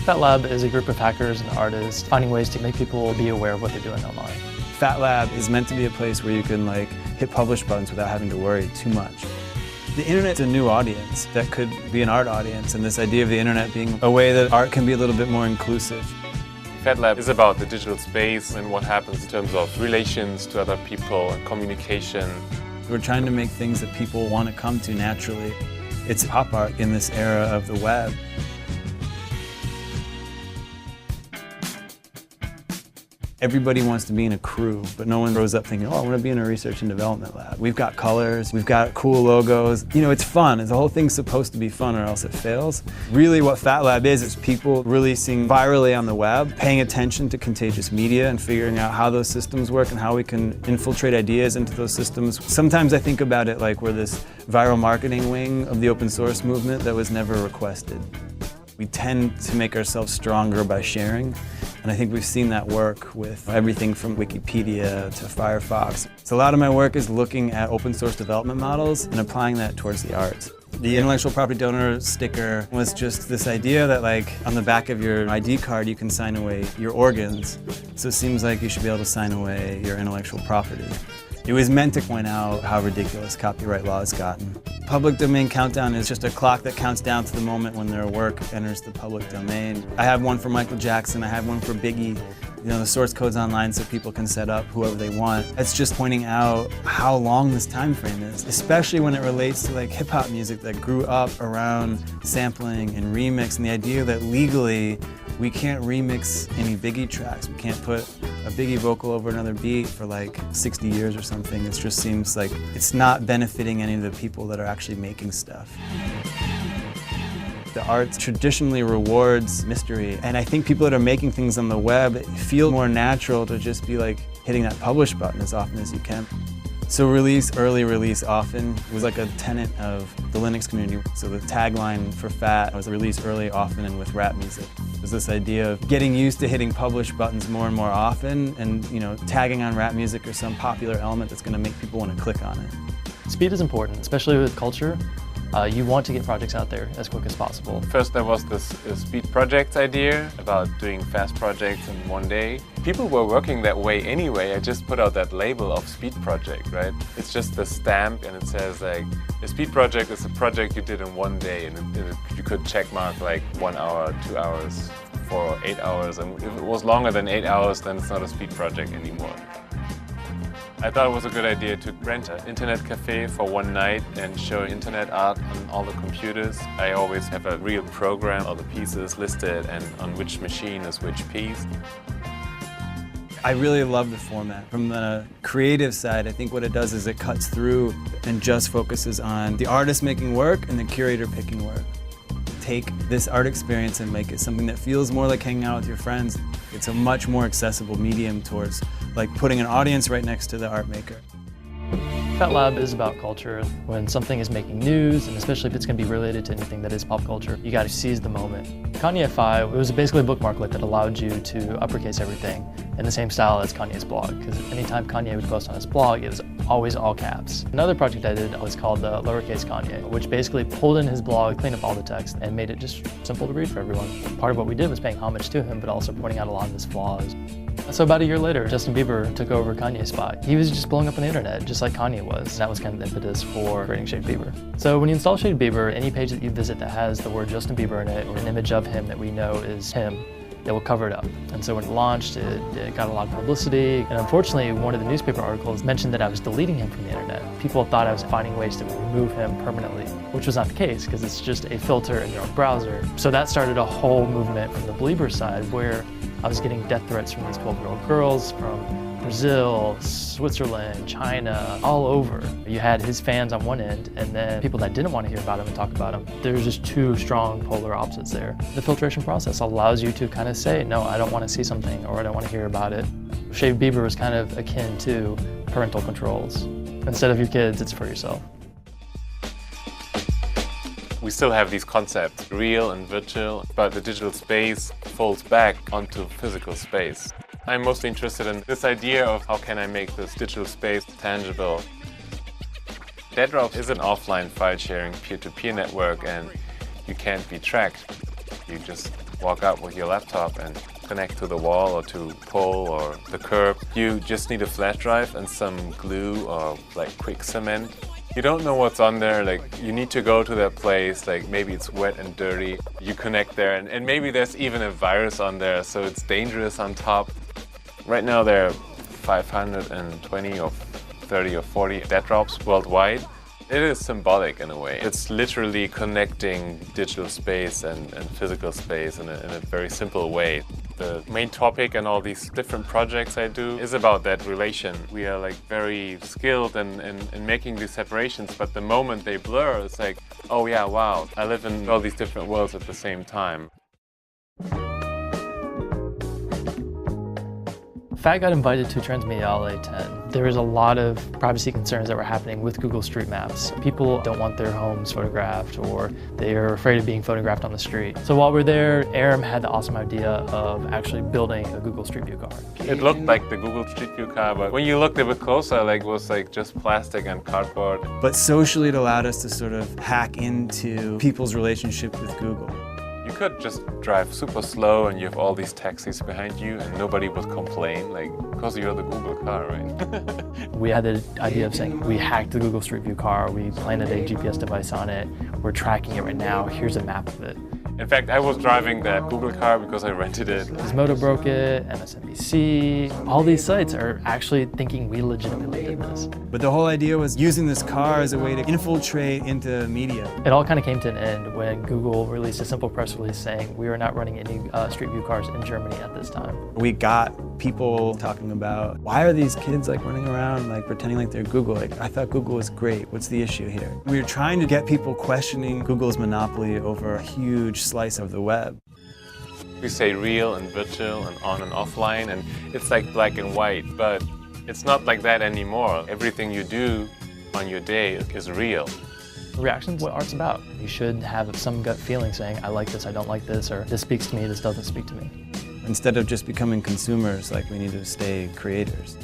FatLab is a group of hackers and artists finding ways to make people be aware of what they're doing online. FatLab is meant to be a place where you can hit publish buttons without having to worry too much. The internet's a new audience that could be an art audience, and this idea of the internet being a way that art can be a little bit more inclusive. FatLab is about the digital space and what happens in terms of relations to other people and communication. We're trying to make things that people want to come to naturally. It's pop art in this era of the web. Everybody wants to be in a crew, but no one grows up thinking, oh, I want to be in a research and development lab. We've got colors, we've got cool logos. You know, it's fun. The whole thing's supposed to be fun or else it fails. Really what FatLab is people releasing virally on the web, paying attention to contagious media and figuring out how those systems work and how we can infiltrate ideas into those systems. Sometimes I think about it like we're this viral marketing wing of the open source movement that was never requested. We tend to make ourselves stronger by sharing, and I think we've seen that work with everything from Wikipedia to Firefox. So a lot of my work is looking at open source development models and applying that towards the arts. The intellectual property donor sticker was just this idea that on the back of your ID card you can sign away your organs, so it seems like you should be able to sign away your intellectual property. It was meant to point out how ridiculous copyright law has gotten. Public domain countdown is just a clock that counts down to the moment when their work enters the public domain. I have one for Michael Jackson, I have one for Biggie. You know, the source code's online so people can set up whoever they want. It's just pointing out how long this time frame is, especially when it relates to hip-hop music that grew up around sampling and remix, and the idea that legally we can't remix any Biggie tracks. We can't put a Biggie vocal over another beat for 60 years or something. It just seems like it's not benefiting any of the people that are actually making stuff. The arts traditionally rewards mystery, and I think people that are making things on the web feel more natural to just be hitting that publish button as often as you can. So release early, release often was a tenet of the Linux community. So the tagline for FAT was release early, often, and with rap music. There's this idea of getting used to hitting publish buttons more and more often and tagging on rap music or some popular element that's going to make people want to click on it. Speed is important, especially with culture. You want to get projects out there as quick as possible. First there was this speed projects idea about doing fast projects in one day. People were working that way anyway. I just put out that label of speed project, right? It's just the stamp and it says a speed project is a project you did in one day, and you could check mark 1 hour, 2 hours, for 8 hours, and if it was longer than 8 hours then it's not a speed project anymore. I thought it was a good idea to rent an internet cafe for one night and show internet art on all the computers. I always have a real program, all the pieces listed and on which machine is which piece. I really love the format. From the creative side, I think what it does is it cuts through and just focuses on the artist making work and the curator picking work. Take this art experience and make it something that feels more like hanging out with your friends. It's a much more accessible medium towards putting an audience right next to the art maker. FatLab is about culture. When something is making news, and especially if it's going to be related to anything that is pop culture, you got to seize the moment. Kanye 5, it was basically a bookmark that allowed you to uppercase everything in the same style as Kanye's blog, because anytime Kanye would post on his blog, it was always all caps. Another project I did was called the Lowercase Kanye, which basically pulled in his blog, cleaned up all the text, and made it just simple to read for everyone. Part of what we did was paying homage to him, but also pointing out a lot of his flaws. So about a year later, Justin Bieber took over Kanye's spot. He was just blowing up on the internet, just like Kanye was. And that was kind of the impetus for creating Shaded Bieber. So when you install Shaded Bieber, any page that you visit that has the word Justin Bieber in it, or an image of him that we know is him, it will cover it up. And so when it launched, it got a lot of publicity. And unfortunately, one of the newspaper articles mentioned that I was deleting him from the internet. People thought I was finding ways to remove him permanently, which was not the case, because it's just a filter in your own browser. So that started a whole movement from the Belieber side, where I was getting death threats from these 12-year-old girls from Brazil, Switzerland, China, all over. You had his fans on one end, and then people that didn't want to hear about him and talk about him. There's just two strong polar opposites there. The filtration process allows you to kind of say, no, I don't want to see something, or I don't want to hear about it. Shaded Bieber was kind of akin to parental controls. Instead of your kids, it's for yourself. We still have these concepts, real and virtual, but the digital space folds back onto physical space. I'm mostly interested in this idea of how can I make this digital space tangible. Deadrop is an offline file-sharing peer-to-peer network, and you can't be tracked. You just walk up with your laptop and connect to the wall or to pole or the curb. You just need a flash drive and some glue or like quick cement. You don't know what's on there, like you need to go to that place, like maybe it's wet and dirty. You connect there and maybe there's even a virus on there, so it's dangerous on top. Right now there are 520 or 30 or 40 dead drops worldwide. It is symbolic in a way. It's literally connecting digital space and physical space in a very simple way. The main topic and all these different projects I do is about that relation. We are like very skilled in making these separations, but the moment they blur, it's like, oh yeah, wow, I live in all these different worlds at the same time. FAT got invited to Transmediale 10. There was a lot of privacy concerns that were happening with Google Street Maps. People don't want their homes photographed, or they're afraid of being photographed on the street. So while we're there, Aram had the awesome idea of actually building a Google Street View car. It looked like the Google Street View car, but when you looked a bit closer, like it was like just plastic and cardboard. But socially, it allowed us to sort of hack into people's relationship with Google. You could just drive super slow and you have all these taxis behind you and nobody would complain, like, because you're the Google car, right? We had the idea of saying, we hacked the Google Street View car, we planted a GPS device on it, we're tracking it right now, here's a map of it. In fact, I was driving that Google car because I rented it. Gizmodo broke it, MSNBC, all these sites are actually thinking we legitimately did this. But the whole idea was using this car as a way to infiltrate into media. It all kind of came to an end when Google released a simple press release saying we are not running any Street View cars in Germany at this time. We got people talking about, why are these kids like running around like pretending like they're Google? Like, I thought Google was great, what's the issue here? We were trying to get people questioning Google's monopoly over a huge slice of the web. We say real and virtual and on and offline, and it's like black and white, but it's not like that anymore. Everything you do on your day is real. Reaction's what art's about. You should have some gut feeling saying, I like this, I don't like this, or this speaks to me, this doesn't speak to me. Instead of just becoming consumers, like we need to stay creators.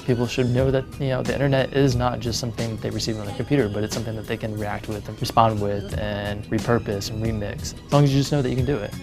People should know that, the internet is not just something that they receive on their computer, but it's something that they can react with and respond with and repurpose and remix. As long as you just know that you can do it.